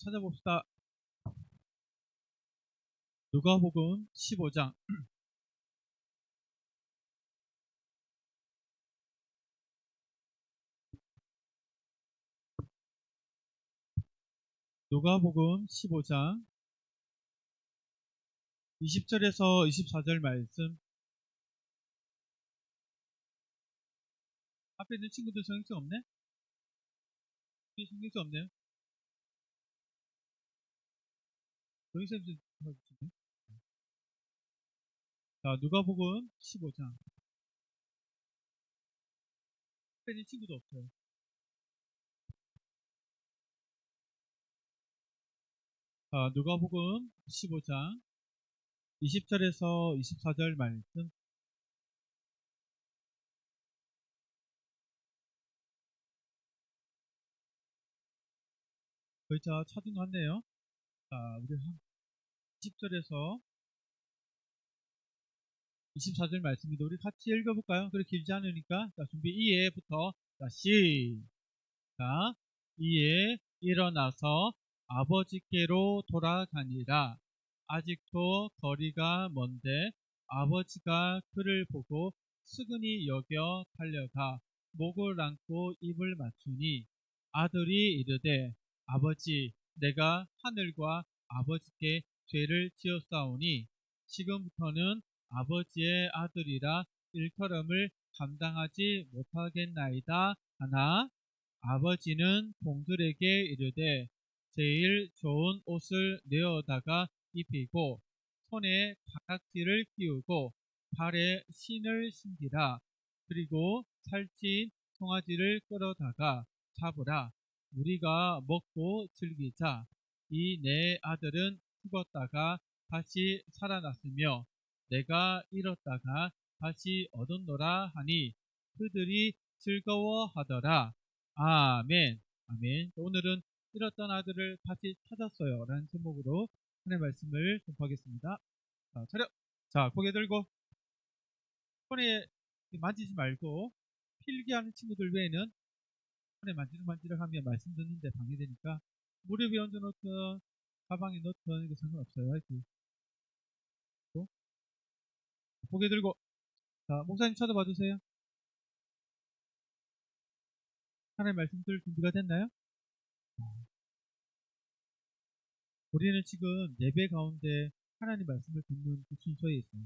찾아봅시다. 누가복음 15장. 누가복음 15장 20절에서 24절 말씀. 앞에 있는 친구들 성경책 없네? 성경책 없네요. 여기서 봐주시네. 자, 누가복음 15장. 앞에 있는 친구도 없어요. 자, 누가복음 15장 20절에서 24절 말씀. 글자 찾은 것 같네요. 자, 우리 20절에서 24절 말씀입니다. 우리 같이 읽어볼까요? 그렇게 길지 않으니까. 자, 준비 2회부터. 자, 시작. 이에 일어나서 아버지께로 돌아가니라. 아직도 거리가 먼데 아버지가 그를 보고 수근히 여겨 달려가 목을 안고 입을 맞추니 아들이 이르되 아버지 내가 하늘과 아버지께 죄를 지었사오니 지금부터는 아버지의 아들이라 일컬음을 감당하지 못하겠나이다 하나 아버지는 종들에게 이르되 제일 좋은 옷을 내어다가 입히고 손에 가각지를 끼우고 발에 신을 신기라. 그리고 살찐 송아지를 끌어다가 잡으라. 우리가 먹고 즐기자. 이 내 아들은 죽었다가 다시 살아났으며 내가 잃었다가 다시 얻었노라 하니 그들이 즐거워하더라. 아멘. 아멘. 오늘은 잃었던 아들을 다시 찾았어요. 라는 제목으로 하나님의 말씀을 전하겠습니다. 자, 차렷. 자, 고개 들고 손에 만지지 말고 필기하는 친구들 외에는 손에 만지락만지락 하면 말씀 듣는데 방해되니까 무릎 위에 얹어놓든 가방에 넣든 이거 상관없어요. 하여튼 고개 들고 자, 목사님 쳐다봐 주세요. 하나님의 말씀 들을 준비가 됐나요? 우리는 지금 예배 가운데 하나님 말씀을 듣는 그 순서에 있어요.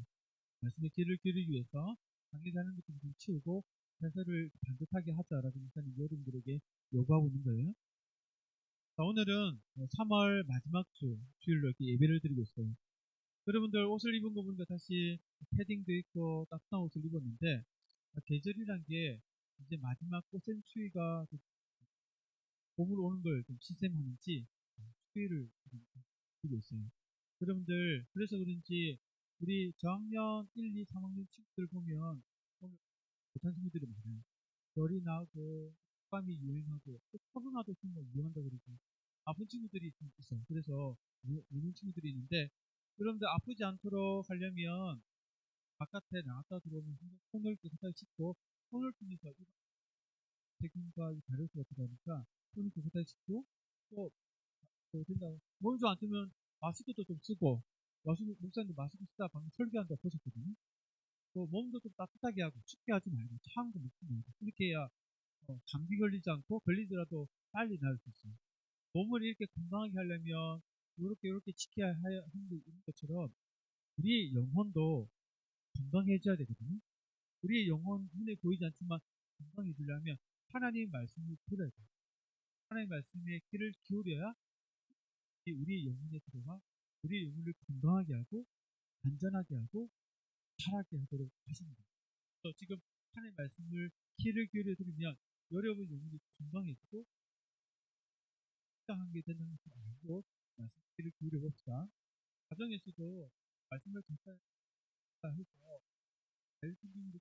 말씀에 귀를 기울이기 위해서 관계자는 것좀 좀 치우고 자세를 반듯하게 하자라고 목사님 여러분들에게 요구하고 있는 거예요. 자, 오늘은 3월 마지막 주일로 이렇게 예배를 드리고 있어요. 여러분들 옷을 입은 거 보니까 다시 패딩도 있고 따뜻한 옷을 입었는데 계절이란 게 이제 마지막 꽃샘추위가 봄으로 오는 걸 좀 시샘하는지 추위를 드리고 있어요. 여러분들 그래서 그런지 우리 저학년 1, 2, 3학년 친구들 보면 오늘 못한 친구들이 많아요. 열이 나고 독감이 유행하고 또 코로나도 정말 유행한다 그러고 아픈 친구들이 좀 있어요. 그래서 우는 친구들이 있는데 여러분들 아프지 않도록 하려면 바깥에 나갔다 들어오면 손을 깨끗하게 씻고 손을 통해서 세균과 바이러스가 들어가니까 손을 깨끗하게 씻고 또 된다. 몸좀 안 쓰면 마스크도 좀 쓰고 목사님도 마스크 쓰다 방금 설교한다고 보셨거든요. 또 몸도 좀 따뜻하게 하고 춥게 하지 말고 차운 거 먹지 말고 이렇게 해야 감기 걸리지 않고 걸리더라도 빨리 나을 수 있어요. 몸을 이렇게 건강하게 하려면 이렇게 지켜야 하는 게 있는 것처럼 우리 영혼도 건강해져야 되거든요. 우리 영혼 눈에 보이지 않지만 건강해지려면 하나님 말씀을 들어야 돼요. 하나님 말씀에 귀를 기울여야 우리 영혼에 들어가 우리 영혼을 건강하게 하고 안전하게 하고 잘하게 하도록 하십니다. 그래서 지금 하나님 말씀을 귀를 기울여 들으면 여러분 영혼이 건강해지고 건강한 게 된다는 것을 알고 말씀 귀를 기울여 봅시다. 가정에서도 말씀을 전달해서 말씀을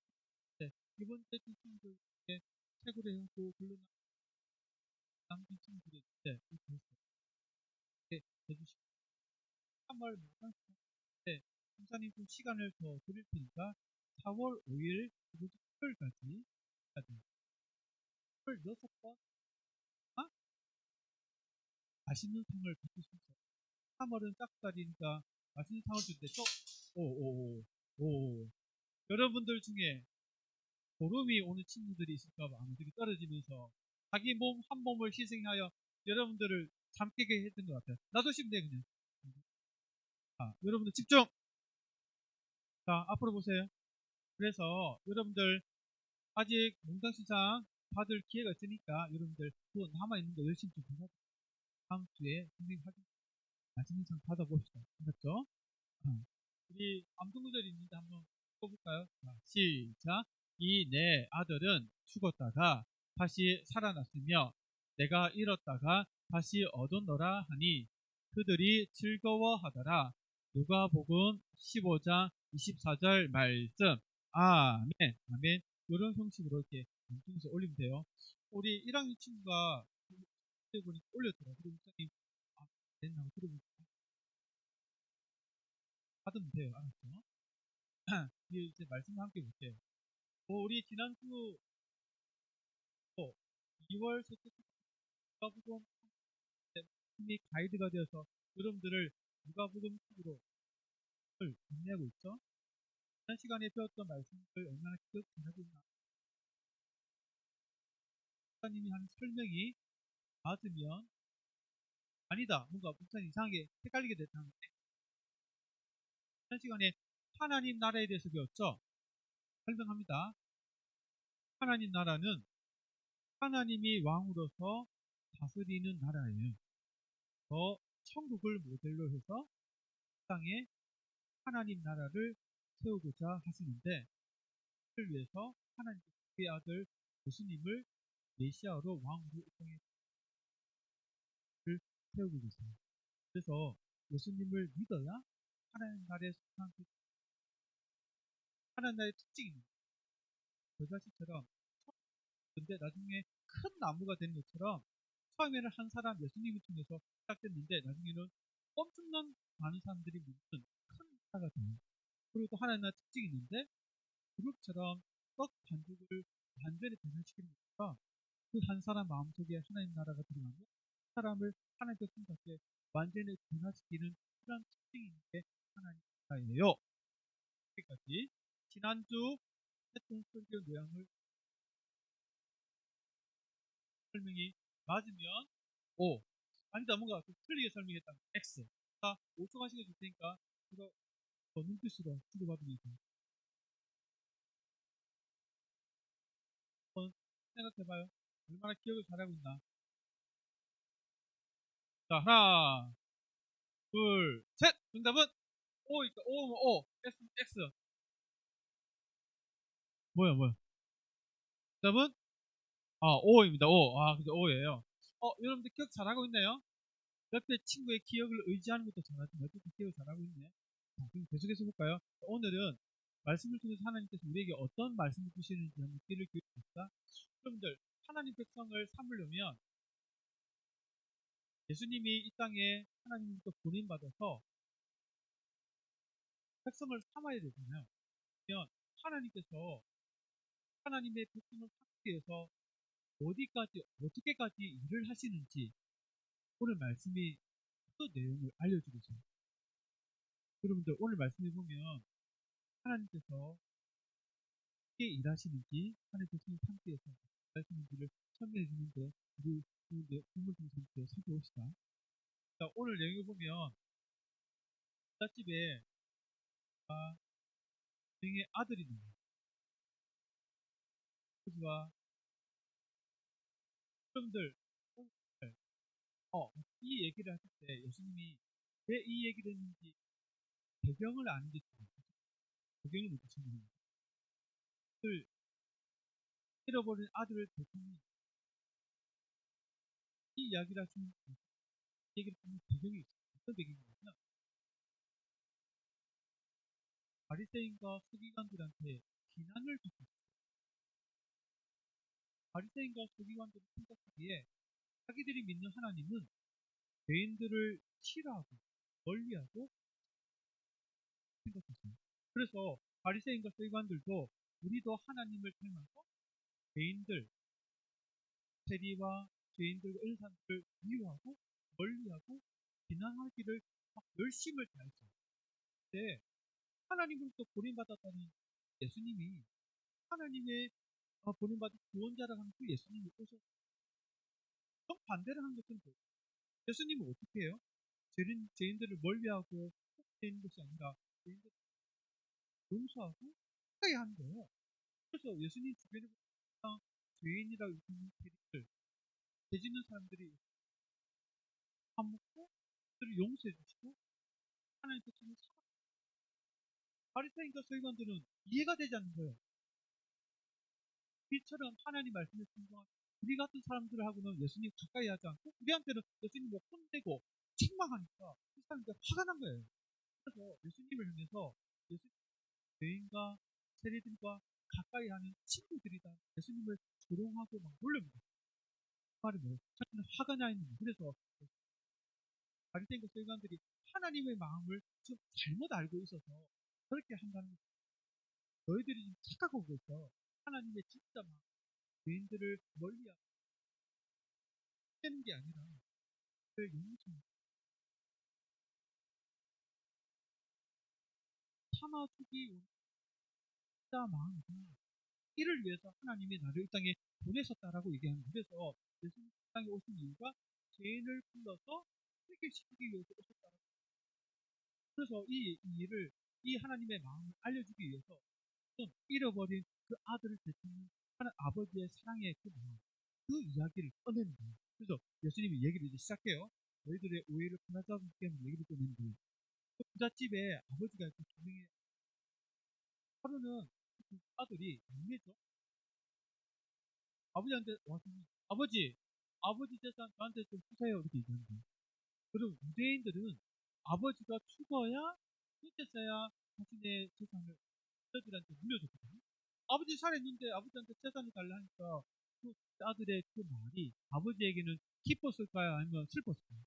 때 이번 때 친구들에게 책으로 해갖고 글로 남긴 친구들이 있는데 이렇게 해주시고 3월 마지막 때 목사님 좀 시간을 더 드릴 테니까 4월 5일 그리고 토요일까지 해야 돼요. 토요일 6번 맛있는 상을 받을 수 있어요. 3월은 짝다리니까 맛있는 상을 준대. 오오오 오. 여러분들 중에 보름이 오는 친구들이 있을까봐 아무들이 떨어지면서 자기 몸 한 몸을 희생하여 여러분들을 잠깨게 했던 것 같아요. 놔두시면 돼 그냥. 여러분들 집중. 자 앞으로 보세요. 그래서 여러분들 아직 농장시장 받을 기회가 있으니까 여러분들 또 남아있는 거 열심히 좀 해서 다음 주에 선생님 확인 맛있는 상 받아봅시다. 알았죠? 우리 암송구절이 있는데 한번 읽어볼까요? 자, 시작. 이 내 아들은 죽었다가 다시 살아났으며 내가 잃었다가 다시 얻었노라 하니 그들이 즐거워하더라. 누가복음 15장 24절 말씀. 아멘. 아멘. 이런 형식으로 이렇게 방송에서 올리면 돼요. 우리 1학년 친구가 보니까 올렸더라고요. 그리고 목사님 됐나 들어보니까 받으면 돼요. 알았죠? 이제 말씀 함께 볼게요. 우리 지난주 2월 셋째 주 누가복음 이 가이드가 되어서 여러분들을 누가복음 책으로 안내하고 있죠. 지난 시간에 배웠던 말씀을 얼마나 기억 잘하고 있나. 목사님이 하는 설명이 맞으면 아니다. 뭔가 목사님 이상하게 헷갈리게 됐다는데 지난 시간에 하나님 나라에 대해서 배웠죠. 설명합니다. 하나님 나라는 하나님이 왕으로서 다스리는 나라예요. 천국을 모델로 해서 땅에 하나님 나라를 세우고자 하시는데 그를 위해서 하나님께서 그의 아들 예수님을 메시아로 왕으로 이 땅에 세우고 계세요. 그래서 예수님을 믿어야 하나님 나라에 속한 하나님 나라의 특징이 있는 그 자식처럼 근데 나중에 큰 나무가 되는 것처럼 처음에는 한 사람 예수님을 통해서 시작됐는데 나중에는 엄청난 많은 사람들이 믿는 큰 나라가 돼요. 그리고 또 하나님 나라 특징이 있는데 그룹처럼 떡 반죽을 완전히 변화시키는 것처럼 그 한 사람 마음속에 하나님 나라가 들어가면 사람을 하나님 백성답게 완전히 변화시키는 그런 특징이 있는 게 하나님 나라예요. 여기까지 지난주 했던 설교 내용을 설명이 맞으면 O, 아니다 뭔가 좀 틀리게 설명했다면 X. 자, 5초간 시간 줄 테니까 이거 눈빛으로 주고받으면서 한번 생각해봐요. 얼마나 기억을 잘하고 있나. 자, 하나, 둘, 셋! 정답은 O니까 O, X, X. 뭐야. 정답은 O입니다. O. 그죠. O예요. 여러분들 기억 잘하고 있나요? 옆에 친구의 기억을 의지하는 것도 잘하지만 어쨌든 기억을 잘하고 있네. 자, 그럼 계속해서 볼까요? 오늘은 말씀을 통해서 하나님께서 우리에게 어떤 말씀을 주시는지 한번 귀를 기울여봅시다. 여러분들, 하나님 백성을 삼으려면 예수님이 이 땅에 하나님부터 보냄받아서 백성을 삼아야 되잖아요. 그러면 하나님께서 하나님의 백성을 삼기 위해서 어디까지, 어떻게까지 일을 하시는지 오늘 말씀이 그 내용을 알려주고 있어요. 여러분들 오늘 말씀해 보면 하나님께서 어떻게 일하시는지 하나님 백성을 삼기 위해서 일하시는지를 설명해 주는데 우리 본문 통해서 함께 살펴봅시다. 자, 오늘 내용을 보면 부잣집에 유행의 아들이 나와요. 아버지와 여러분들 이 얘기를 하실 때 예수님이 왜 이 얘기를 했는지 배경을 아는 게 중요해요. 배경을 묻고 싶습니다. 잃어버린 아들을 대통령이 이 이야기를 하시는 이 얘기를 하는 배경이 있어요. 어떤 배경이냐면 바리새인과 서기관들한테 비난을 듣고 있어요. 바리새인과 서기관들이 생각하기에 자기들이 믿는 하나님은 죄인들을 싫어하고 멀리하고 생각했어요. 그래서 바리새인과 서기관들도 우리도 하나님을 닮아서 죄인들, 세리와 죄인들과 이런 사람들을 미워하고 멀리하고 비난하기를 막 열심을 다했어요. 근데 하나님으로부터 버림받았다는 예수님이 하나님의 버림받은 구원자라고 하는 그 예수님이 오셔서 정반대를 하는 것은 뭐예요? 예수님은 어떻게 해요? 죄인들을 멀리하고 폭대하는 것이 아니라 죄인들을 용서하고 가까이 하는 거예요. 그래서 예수님 주변에 보면 죄인이라고 여기는 죄인들, 죄 짓는 사람들이 밥 먹고 그들을 용서해 주시고 하나님 백성을 사랑. 바리새인과 서기관들은 이해가 되지 않는 거예요. 이처럼 하나님 말씀에 순종한 우리 같은 사람들하고는 예수님 가까이 하지 않고 우리한테는 예수님을 혼내고 책망하니까 이 사람들 화가 난 거예요. 그래서 예수님을 향해서 예수님 죄인과 세리들과 가까이 하는 친구들이다. 예수님을 조롱하고 막 놀려니다. 그 말이 뭐예요? 자기는 화가 나 있는 거예요. 그래서 바리새인과 서기관들이 하나님의 마음을 좀 잘못 알고 있어서 그렇게 한다는 거예요. 너희들이 지금 착각하고 있어. 하나님의 진짜 마음, 죄인들을 멀리하는 게 아니라 그를 용서 참아주기 원자 마음이다. 이를 위해서 하나님이 나를 이 땅에 보내셨다라고 얘기하는 거예요. 그래서 예수님 이 땅에 오신 이유가 죄인을 불러서 해결시키기 위해서 오셨다라고. 그래서 이 일을 이 하나님의 마음을 알려주기 위해서 잃어버린 그 아들을 되찾는 하나님 아버지의 사랑의 그 마음, 그 이야기를 꺼내는 거예요. 그래서 예수님이 얘기를 이제 시작해요. 너희들의 오해를 분하자고 때문에 얘기를 꺼내는데 그 부잣집에 아버지가 있고 두 명의 하루는 그 아들이 막내죠. 아버지한테 와서 아버지 재산 저한테 좀 주세요 이렇게 얘기하는 거예요. 그리고 유대인들은 아버지가 죽어야 그때서야 자신의 재산을 아들들한테 물려줬거든요. 아버지 살아있는데 아버지한테 재산을 달라 하니까 그 아들의 그 말이 아버지에게는 기뻤을까요? 아니면 슬펐을까요?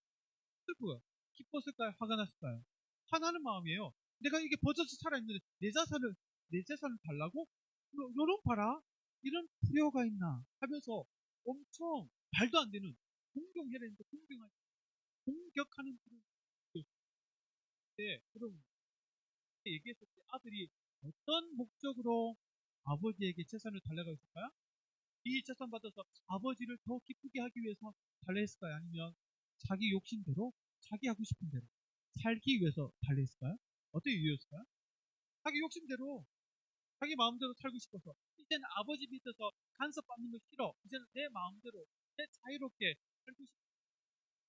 슬퍼요. 기뻤을까요? 화가 났을까요? 화나는 마음이에요. 내가 이게 버젓이 살아있는데 내 재산을 달라고? 요런 봐라. 이런 불효가 있나 하면서 엄청 말도 안 되는 공경해라는데 공격하는 그런 그런 얘기했을 때 아들이 어떤 목적으로 아버지에게 재산을 달라고 했을까요? 이 재산 받아서 아버지를 더 기쁘게 하기 위해서 달라했을까요? 아니면 자기 욕심대로 자기 하고 싶은 대로 살기 위해서 달라했을까요? 어떤 이유였을까요? 자기 욕심대로 자기 마음대로 살고 싶어서 이제는 아버지 밑에서 간섭받는 거 싫어. 이제는 내 마음대로 내 자유롭게 살고 싶어.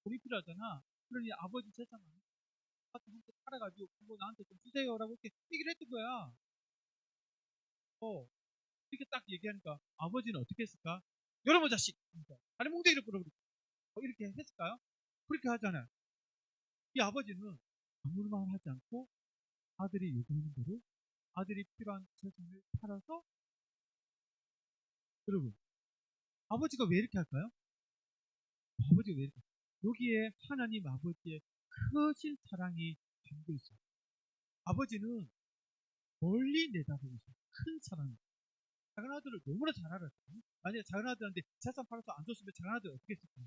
돈이 필요하잖아. 그러니 아버지 재산 한테 팔아가지고 그거 나한테 좀 주세요라고 이렇게 얘기를 했던 거야. 이렇게 딱 얘기하니까 아버지는 어떻게 했을까? 여러분 자식! 그러니까 다리 몽둥이를 끌어버리고 이렇게 했을까요? 그렇게 하잖아요. 이 아버지는 아무런 말 하지 않고 아들이 요구하는 대로 아들이 필요한 재산을 팔아서 여러분 아버지가 왜 이렇게 할까요? 아버지가 왜 이렇게 할까요? 여기에 하나님 아버지의 크신 사랑이 담겨 있어요. 아버지는 멀리 내다보고 있어요. 큰 사랑. 작은 아들을 너무나 잘 알았어요. 만약에 작은 아들한테 재산 팔아서 안 줬으면 작은 아들 어떻게 했을까요?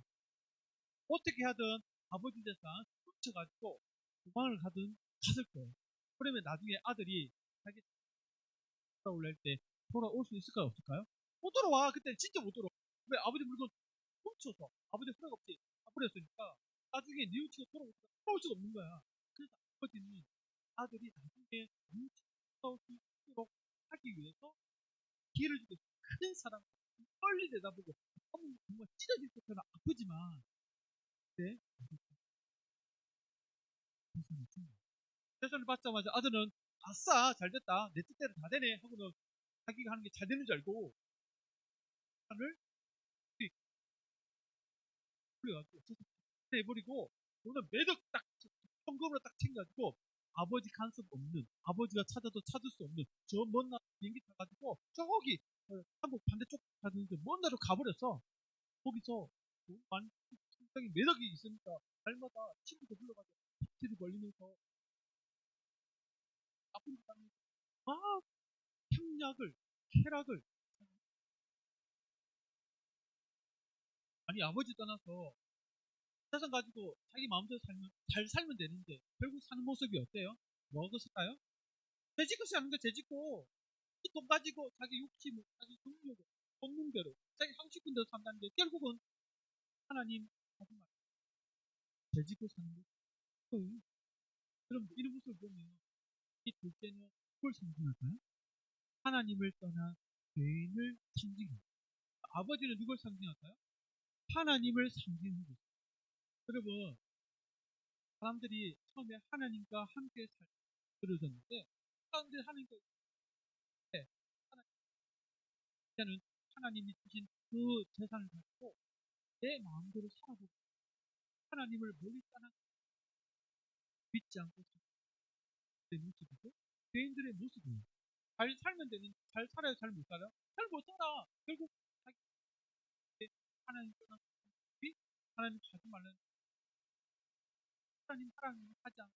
어떻게 하든 아버지 재산 훔쳐가지고 도망을 가든 갔을 거예요. 그러면 나중에 아들이 자기 돌아올 때 돌아올 수 있을까요? 없을까요? 못 돌아와. 그때 진짜 못 돌아와. 왜? 아버지 물건 훔쳐서 아버지 허락 없이 가버렸으니까 나중에 뉘우치고 돌아올 수가 없는 거야. 그래서 아버지는 아들이 나중에 뉘우치고 돌아올 수 있도록 하기 위해서 기회를 주고 큰 사랑 빨리 내다보고 정말 찢어질 것처럼 아프지만 그때 재산을 준 거야. 재산을 받자마자 아들은 아싸 잘 됐다 내 뜻대로 다 되네 하고는 자기가 하는 게 잘 되는 줄 알고 재산을 그래가지고 해버리고 오늘 매덕 딱 현금으로 딱 챙겨가지고 아버지 간섭 없는 아버지가 찾아도 찾을 수 없는 저 먼 나라 비행기 타가지고 저기 한국 반대쪽 가는 먼 나라로 가버렸어. 거기서 굉장히 매력이 있으니까 날마다 친구들 불러가지고 파티를 벌리면서 나쁜 짓 하면서 막 향락을 쾌락을 아니 아버지 떠나서 재산 가지고 자기 마음대로 살면 잘 살면 되는데 결국 사는 모습이 어때요? 뭐겠을까요? 죄짓고 사는 거 죄짓고 그 돈 가지고 자기 욕심, 자기 정욕, 본능대로 자기 상식군대로 산다는데 결국은 하나님 하지 말고 죄짓고 사는 거예요. 그럼 이런 모습을 보면 이 둘째는 누굴 상징할까요? 하나님을 떠난 죄인을 상징합니다. 아버지는 누굴 상징할까요? 하나님을 상징하고 있어요. 여러분, 사람들이 처음에 하나님과 함께 살고 들어졌는데 사람들이 하나님과 있을 때 하나님께는 하나님이 주신 그 재산을 가지고 내 마음대로 살아보고 하나님을 멀리 떠나 믿지 않고 살는 모습이고 죄인들의 모습이에요. 잘 살면 되는, 잘 살아요, 잘 못 살아요? 잘 못 살아. 결국 자기 하나님 떠난 모습이 하나님 가지 말라는 하나님 사랑을 하지 않고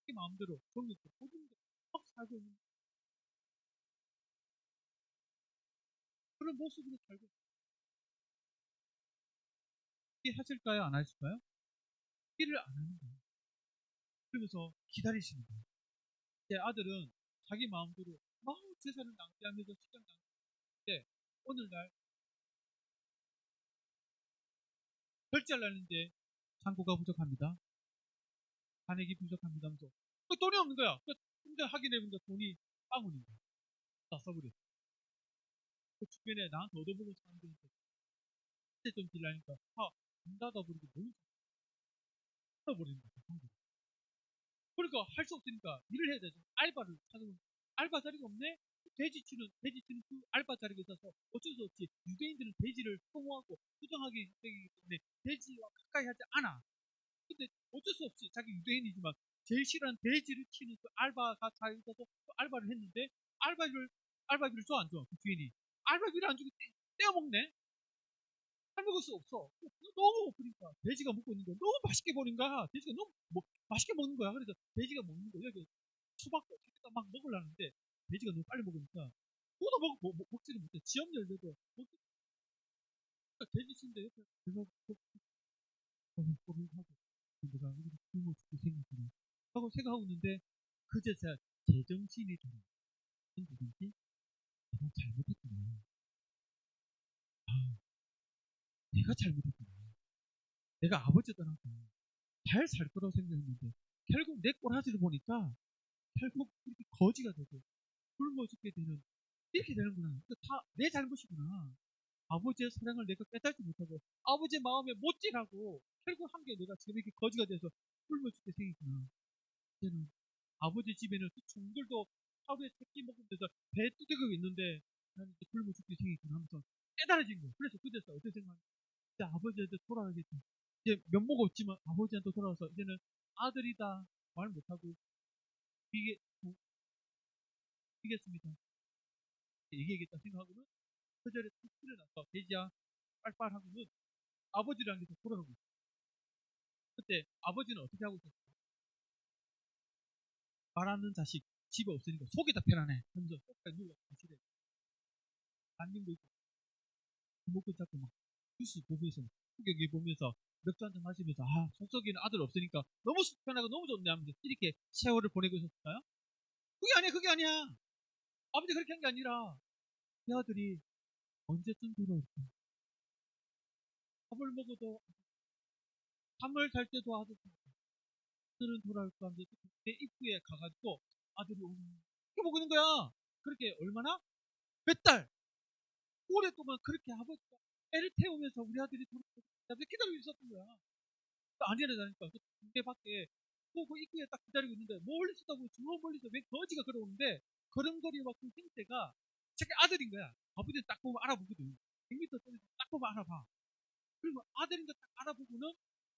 자기 마음대로 정욕도 모든 게막 살고 있는 그런 모습으로 살고 있게 하실까요? 안 하실까요? 일을 안 하는 거예요. 그러면서 기다리시는 거예요. 제 아들은 자기 마음대로 막 재산을 낭비하면서 시간 낭비하는데 오늘날 결제하려는데 잔고가 부족합니다. 잔액이 부족합니다 하면서 돈이 없는 거야. 근데 확인해보니까 돈이 빵원인 거야. 다 써버렸어. 그 주변에 나한테 얻어보는 사람들한테 진짜 좀 빌라니까 문 닫아버리고 너무 닫아버리는 거야. 그러니까 할 수 없으니까 일을 해야 되죠. 알바를 찾으면 알바 자리가 없네? 돼지치는 그 알바 자리가 있어서 어쩔 수 없이 유대인들은 돼지를 혐오하고 부정하기 때문에 돼지와 가까이 하지 않아. 근데 어쩔 수 없이 자기 유대인이지만 제일 싫어하는 돼지를 치는 그 알바가 잘 있어서 그 알바를 했는데 알바비를 알바비를 줘 안 줘? 그 주인이 알바비를 안 주고 떼어먹네. 할 먹을 수 없어. 너무 고프니까 돼지가 먹고 있는 거 너무 맛있게 보는 거야. 돼지가 너무 맛있게 먹는 거야. 그래서 돼지가 먹는 거 여기 수박도 자기가 막 먹으려는데 돼지가 너무 빨리 먹으니까 그것도 먹지를 못해. 지엄 열려도 먹지. 그러니까 돼지 친데 옆에 내가 꼬를 하고 내가 여기서 굶어 죽게 생겼구나 하고 생각하고 있는데 그제서야 제정신이 들어. 무슨 제정신? 내가 잘못했구나. 아, 내가 잘못했구나. 내가 아버지 떠나서 잘 살 거라고 생각했는데 결국 내 꼬라지를 보니까 결국 이렇게 거지가 되고 굶어 죽게 되는 이렇게 되는구나. 다 내 잘못이구나. 아버지의 사랑을 내가 깨닫지 못하고 아버지의 마음에 못질하고 결국 한 게 내가 지금 이렇게 거지가 돼서 굶어 죽게 생겼구나. 이제는 아버지 집에는 그 종들도 하루에 세끼 먹으면 돼서 배 뚜드리고 있는데 나는 이제 굶어 죽게 생겼구나 하면서 깨달아진 거예요. 그래서 그제서 어떻게 생각하냐. 이제 아버지한테 돌아가겠다. 이제 면목 없지만 아버지한테 돌아와서 이제는 아들이다 말 못하고 이게 이겠습니다. 얘기하겠다 생각하고는 그 자리에 툭 일어나서 돼지야 빨빨하고는 아버지를 향해서 돌아가고 있어요. 그때 아버지는 어떻게 하고 있었어요? 말하는 자식 집에 없으니까 속이 다 편하네 하면서 속까지 누가 거실에 앉는 거 있고 목을 잡고 막 뉴스 보면서 후경이 보면서 맥주 한잔 마시면서 속썩이는 아들 없으니까 너무 속 편하고 너무 좋네 하면서 이렇게 세월을 보내고 있었을까요? 그게 아니야. 아버지 그렇게 한 게 아니라 내 아들이 언제쯤 돌아올까? 밥을 먹어도 잠을 잘 때도 아들은 돌아올까 하면서 내 입구에 가가지고 아들이 오는 이렇게 보고 있는 거야. 그렇게 얼마나? 몇 달, 오랫동안 그렇게 아버지가 애를 태우면서 우리 아들이 돌아오고 기다리고 있었던 거야. 아니라니까. 그 군대 밖에 그 입구에 딱 기다리고 있는데 멀리서 보고 저 멀리서 왜 거지가 걸어오는데 걸음걸이와 그 행태가 자기 아들인 거야. 아버지를 딱 보면 알아보거든. 100m 떨어져서 딱 보면 알아봐. 그리고 아들인 거 딱 알아보고는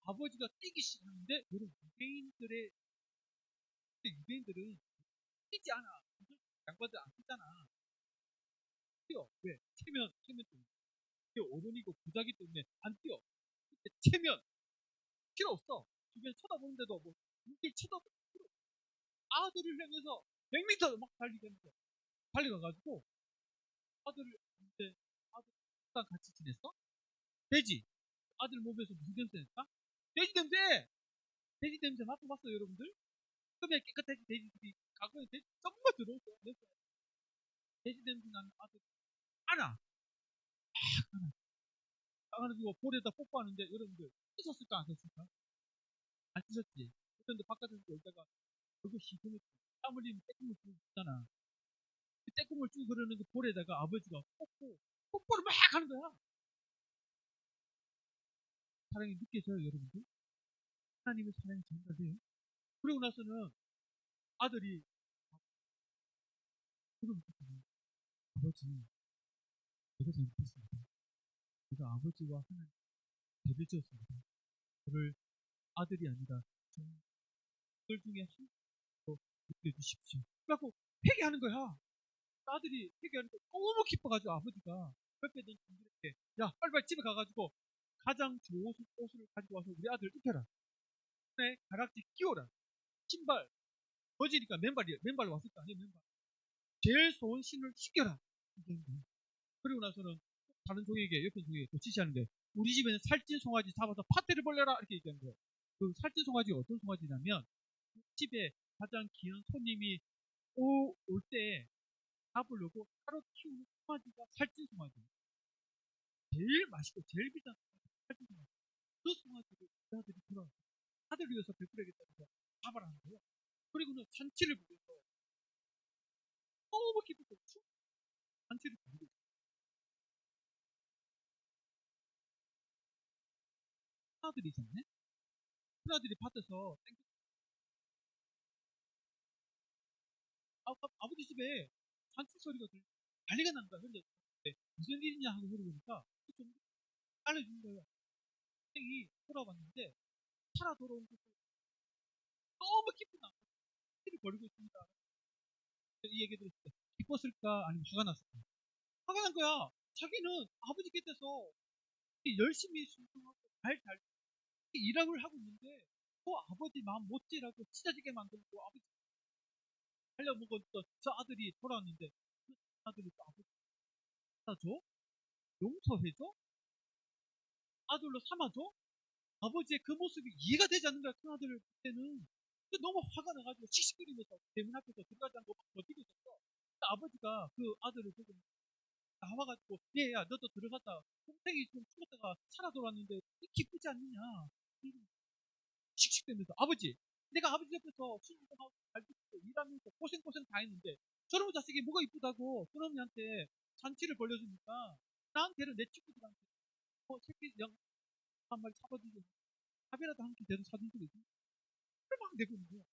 아버지가 뛰기 시작하는데 여러분 유대인들은 뛰지 않아. 양반들 안 뛰잖아. 뛰어. 왜? 체면 때문에. 어른이고 부자기 때문에 안 뛰어. 근데 체면 필요 없어. 주변 쳐다보는데도 뭐 눈길 쳐다보고 아들을 향해서 100m 막 달리면서 달려가가지고 아들을 이제 아들랑 같이 지냈어? 돼지 아들 몸에서 무슨 냄새 냈다? 돼지 냄새! 돼지 냄새 맡아봤어요, 여러분들? 처음에 깨끗해진 돼지들이 가거에 돼지 전부 들어오죠. 냄새. 돼지 냄새 나는 아들 하나, 하나. 가가지고 볼에다 뽀뽀하는데 여러분들 씻었을까 안 씻었을까? 안 씻었지. 그런데 바깥에서 놀다가 얼굴 시커멓고 땀 흘리면 떼국물 쭉 있잖아. 그 떼국물 쭉 흐르는 그 볼에다가 아버지가 뽀뽀를 막 하는 거야. 사랑이 느껴져요, 여러분들? 하나님의 사랑이 전달돼요. 그러고 나서는 아들이 그러고 있거든요. 아버지, 제가 잘못했습니다. 제가 아버지와 하나님 죄를 지었습니다. 저를 아들이 아니라 종들 중에 한 명으로 느껴주십시오. 그래갖고 회개하는 거야. 아들이 회개하는 거 너무 기뻐가지고 아버지가 옆에 있는 종들에게 야 빨리빨리 집에 가가지고 가장 좋은 옷을 가지고 와서 우리 아들 입혀라. 손에 가락지 끼워라. 신발 거지니까 맨발로 왔을 거 아니에요. 맨발. 제일 좋은 신을 신겨라. 그리고 나서는 다른 종에게 옆에 종에게 또 지시하는 게 우리 집에는 살찐 송아지 잡아서 파테를 벌려라 이렇게 얘기하는 거예요. 그 살찐 송아지가 어떤 송아지냐면 집에 가장 귀한 손님이 올 때 잡으려고 하루 키우는 송아지가 살찐 송아지예요. 제일 맛있고 제일 비싼 살찐 송아지. 그 송아지를 그 아들이 들어와서 아들 위해서 베풀어야겠다면서 잡아라 하는 거예요. 그리고는 잔치를 부려서 너무 기쁘고 잔치를 부리고 큰아들이 있었네. 큰아들이 밭에서 아버지 집에 잔치 소리가 난리가 난 거야. 근데 무슨 일이냐 하고 물어보니까 좀 알려준 거예요. 선생이 돌아왔는데 살아 돌아온 것을 너무 기쁜 아버지를 벌이고 있습니다. 이 얘기 들었을 때 기뻤을까 아니면 화가 났을까? 화가 난 거야. 자기는 아버지 곁에서 열심히 순종하고 잘 일을 하고 있는데 또 아버지 마음 못지라고 찢어지게 만들고 아버지 달려먹었던 저 아들이 돌아왔는데 그 아들이 또 아버지 받아줘? 용서해줘? 아들로 삼아줘? 아버지의 그 모습이 이해가 되지 않는 거야, 큰아들 그때는. 너무 화가 나가지고 씩씩거리면서 대문 앞에서 들어가지 않고 막 버티고 있었어. 아버지가 그 아들을 보고 나와가지고 얘야 너도 들어갔다 동생이 좀 죽었다가 살아 돌아왔는데 기쁘지 않느냐 씩씩대면서 아버지 내가 아버지 옆에서 순종하고 잘 듣고 일하면서 고생 다 했는데 저런 자식이 뭐가 이쁘다고 그놈이한테 잔치를 벌려주니까 나한테는 내 친구들한테 새끼 한 마리 잡아주고 밥이라도 한 끼 대도 사준 적이 있어. 막 내고 있는 거야.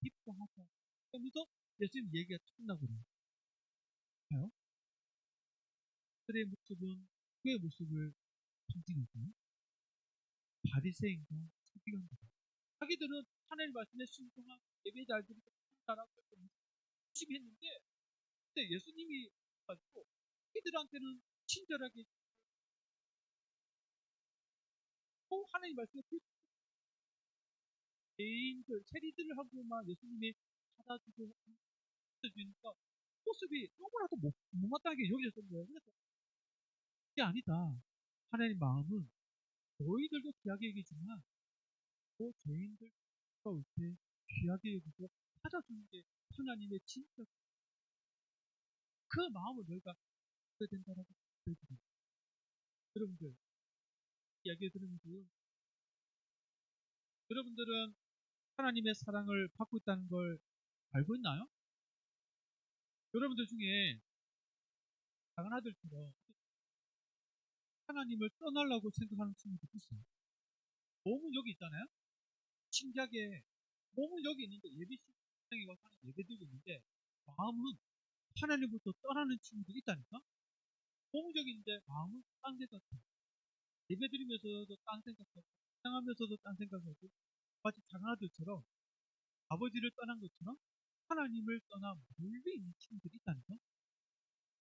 기뻐하고 그러면서 예수님 얘기가 툭 나거든요. 봐요. 그들의 모습은 그의 모습을 상징했고요. 바리새인과 서기관들. 자기들은 하나님 말씀에 순종하고 예배 잘 드리고 잘하고 열심히 했는데 근데 예수님이 가지고 이들한테는 친절하게 또 하나님 말씀에 개인들 세리들을 하고만 예수님이 받아주고 주니까 모습이 너무나도 못마땅하게 여겨졌던 거예요. 그래서 그게 아니다. 하나님 마음은 너희들도 귀하게 여기지만 그 죄인들 올 때 귀하게 여기고 찾아주는 게 하나님의 진짜 그 마음을 너희가 갖게 된다라고 생각해요. 여러분들 이야기 들으면서요. 여러분들은 하나님의 사랑을 받고 있다는 걸 알고 있나요? 여러분들 중에 작은 아들처럼 하나님을 떠나려고 생각하는 친구도 있어요. 몸은 여기 있잖아요. 신기하게 몸은 여기 있는데 예배 시간에 와서 하는 예배드리고 있는데 마음은 하나님부터 떠나는 친구도 있다니까. 몸은 여기 있는데 마음은 딴 생각하고 예배드리면서도 딴 생각하고 사랑하면서도 딴 생각하고 마치 작은 아들처럼 아버지를 떠난 것처럼 하나님을 떠나 멀리 있는 친구들이 있다니까.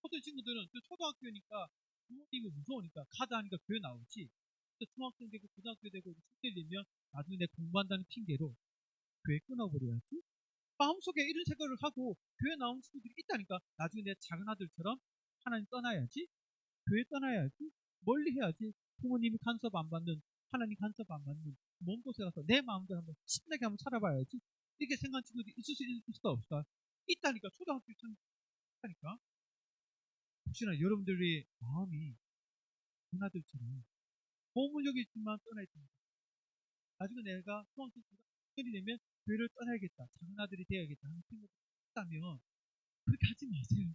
어떤 친구들은 초등학교니까 부모님이 무서우니까 가자 하니까 교회 나오지. 중학생 되고 고등학교 되고 숙제 되면 나중에 내 공부한다는 핑계로 교회 끊어버려야지. 마음속에 이런 생각을 하고 교회 나온 친구들이 있다니까. 나중에 내 작은 아들처럼 하나님 떠나야지. 교회 떠나야지. 멀리 해야지. 부모님이 간섭 안 받는, 하나님 간섭 안 받는 먼 곳에 가서 내 마음대로 한번 신나게 한번 살아봐야지. 이렇게 생각하는 친구들이 있을 수 있을까 없을까? 있다니까. 초등학교 있다니까. 혹시나 여러분들의 마음이 누나들처럼 몸은 여기 있지만 떠나 있습니다. 나중에 내가 수험생 중학생이 되면 교회를 떠나야겠다. 작은 아들이 되어야겠다 하는 생각이 있다면 그렇게 하지 마세요.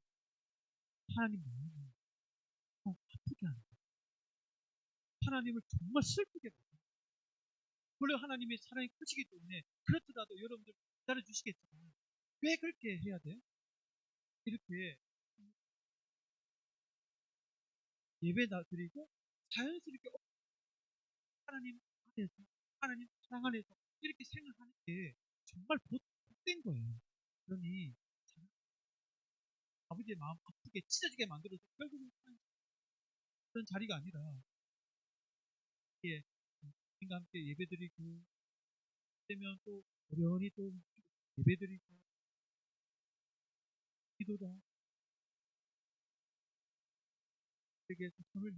하나님 마음을 아프게 하는 거예요. 하나님을 정말 슬프게 만드는 거예요. 물론 하나님의 사랑이 크시기 때문에 그렇더라도 여러분들 기다려주시겠지만 왜 그렇게 해야 돼요? 이렇게 예배 드리고 자연스럽게 하나님 안에서, 하나님 사랑 안에서 이렇게 생각하는 게 정말 복된 거예요. 그러니 아버지의 마음 아프게 찢어지게 만들어서 결국은 그런 자리가 아니라 이게 주님과 함께 예배드리고 되면 또 어련히 또 예배드리고 기도도 되게 손을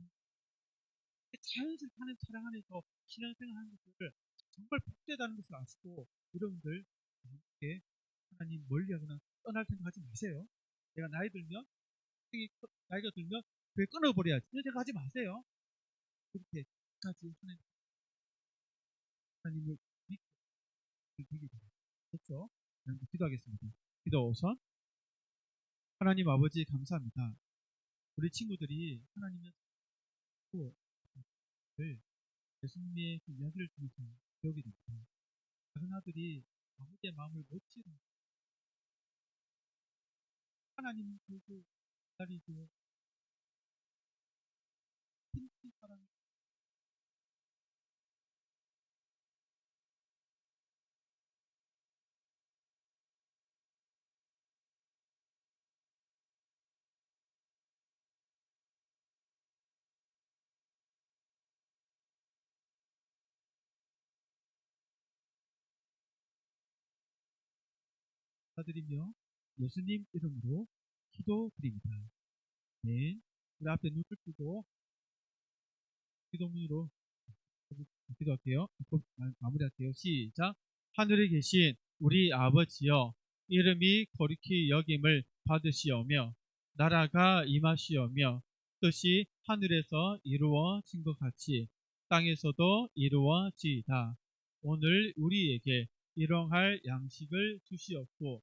자연스럽게 하는 차량 안에서 신앙생활하는 것을 정말 복되다는 것을 아시고 여러분들 이렇게 하나님 멀리하거나 떠날 생각하지 마세요. 내가 나이 들면 나이가 들면 왜 끊어버려야지 이런 생각하지 마세요. 그렇게 끝까지 하나님을 믿고 되기 바랍니다. 그렇죠? 여러분 기도하겠습니다. 기도 우선 하나님 아버지 감사합니다. 우리 친구들이 하나님의 사랑을 예수님의 그 이야기를 통해서 배우게 됩니다. 작은 아들이 아버지의 마음을 못치고 하나님 보고 기다리고 핀치 사랑 받아드리며 예수님 이름으로 기도드립니다. 네. 우리 앞에 눈을 뜨고 기도문으로 기도할게요. 마무리할게요. 시작. 하늘에 계신 우리 아버지여, 이름이 거룩히 여김을 받으시오며 나라가 임하시오며 뜻이 하늘에서 이루어진 것 같이 땅에서도 이루어지이다. 오늘 우리에게 일용할 양식을 주시옵고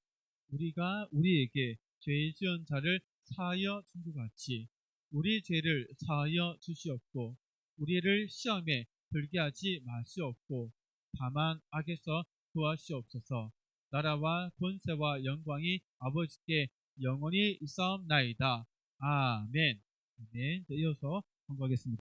우리가 우리에게 죄 지은 자를 사하여 준 것 같이 우리 죄를 사하여 주시옵고 우리를 시험에 들게 하지 마시옵고 다만 악에서 구하시옵소서. 나라와 권세와 영광이 아버지께 영원히 있사옵나이다. 아멘. 아멘. 이어서 공부하겠습니다.